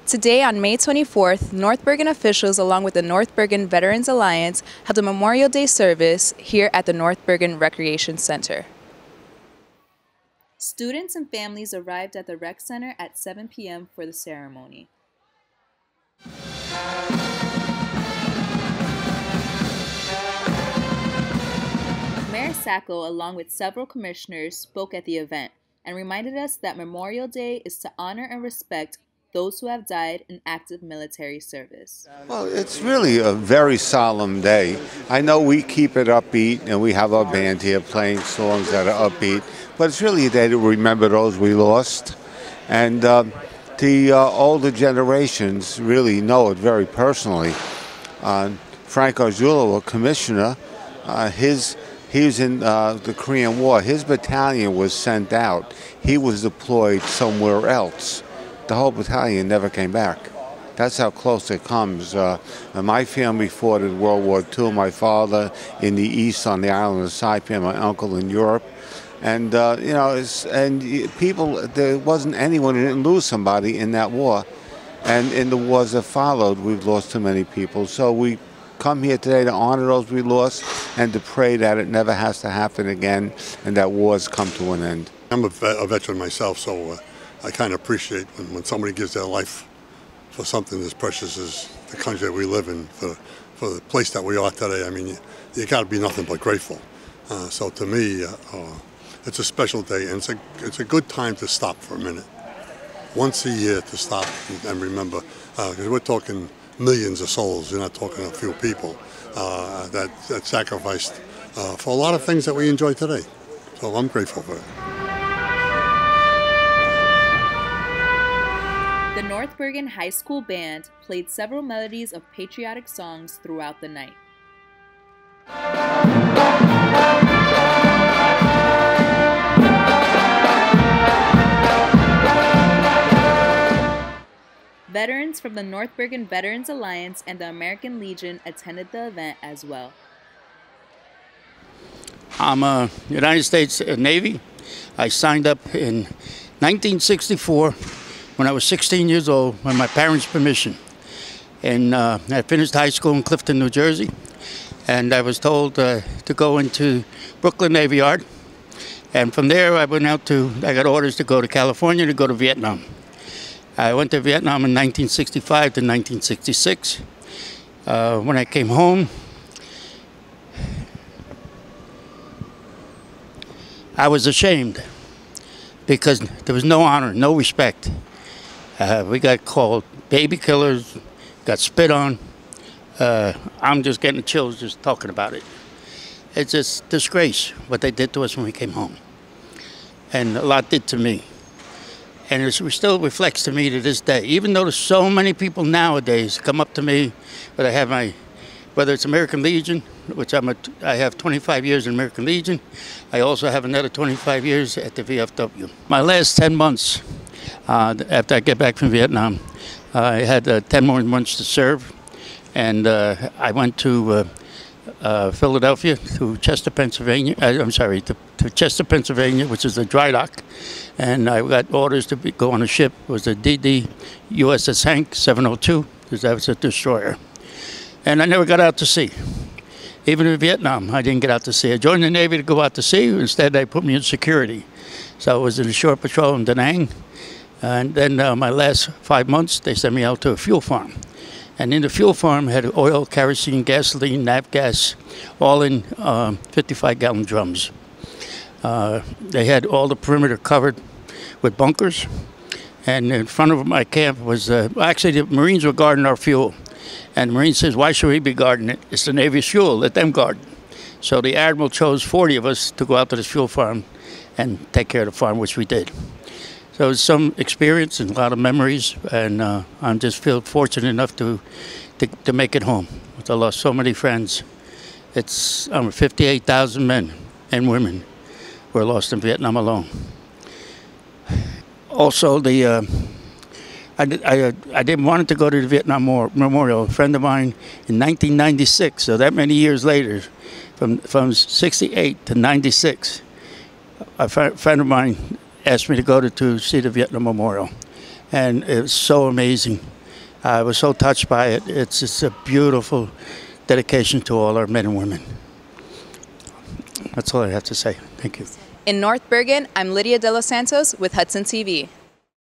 Today, on May 24th, North Bergen officials, along with the North Bergen Veterans Alliance, held a Memorial Day service here at the North Bergen Recreation Center. Students and families arrived at the rec center at 7 p.m. for the ceremony. Mayor Sacco, along with several commissioners, spoke at the event and reminded us that Memorial Day is to honor and respect those who have died in active military service. Well, it's really a very solemn day. I know we keep it upbeat and we have our band here playing songs that are upbeat, but it's really a day to remember those we lost. And the older generations really know it very personally. Frank Arzullo, a commissioner, he was in the Korean War. His battalion was sent out. He was deployed somewhere else. The whole battalion never came back. That's how close it comes. My family fought in World War II. My father in the East on the island of Saipan, my uncle in Europe. And, people, there wasn't anyone who didn't lose somebody in that war. And in the wars that followed, we've lost too many people. So we come here today to honor those we lost and to pray that it never has to happen again and that wars come to an end. I'm a veteran myself, so I kind of appreciate when somebody gives their life for something as precious as the country that we live in, for the place that we are today. I mean, you got to be nothing but grateful. So to me, it's a special day, and it's a good time to stop for a minute. Once a year to stop and remember, because we're talking millions of souls. You're not talking a few people that sacrificed for a lot of things that we enjoy today. So I'm grateful for it. The North Bergen High School Band played several melodies of patriotic songs throughout the night. Veterans from the North Bergen Veterans Alliance and the American Legion attended the event as well. I'm a United States Navy. I signed up in 1964 when I was 16 years old with my parents' permission. And I finished high school in Clifton, New Jersey. And I was told to go into Brooklyn Navy Yard. And from there I got orders to go to California to go to Vietnam. I went to Vietnam in 1965 to 1966. When I came home, I was ashamed because there was no honor, no respect. We got called baby killers, got spit on. I'm just getting chills just talking about it. It's just disgrace what they did to us when we came home. And a lot did to me. And it still reflects to me to this day. Even though there's so many people nowadays come up to me, whether it's American Legion, which I have 25 years in American Legion. I also have another 25 years at the VFW. My last 10 months, after I get back from Vietnam, I had 10 more months to serve. And I went to Philadelphia, to Chester, Pennsylvania. To Chester, Pennsylvania, which is a dry dock. And I got orders to go on a ship. It was a DD USS Hank 702, because that was a destroyer. And I never got out to sea. Even in Vietnam, I didn't get out to sea. I joined the Navy to go out to sea. Instead, they put me in security. So I was in a shore patrol in Da Nang. And then my last 5 months, they sent me out to a fuel farm. And in the fuel farm, had oil, kerosene, gasoline, nat gas, all in 55-gallon drums. They had all the perimeter covered with bunkers. And in front of my camp was, actually the Marines were guarding our fuel. And the Marine says, why should we be guarding it? It's the Navy's fuel, let them guard. So the Admiral chose 40 of us to go out to this fuel farm and take care of the farm, which we did. So it was some experience and a lot of memories, and I just feel fortunate enough to make it home. I lost so many friends. It's 58,000 men and women were lost in Vietnam alone. Also, I didn't want to go to the Vietnam Memorial. A friend of mine in 1996, so that many years later, from 68 to 96, a friend of mine asked me to go to see the Vietnam Memorial. And it was so amazing. I was so touched by it. It's just a beautiful dedication to all our men and women. That's all I have to say. Thank you. In North Bergen, I'm Lydia De Los Santos with Hudson TV.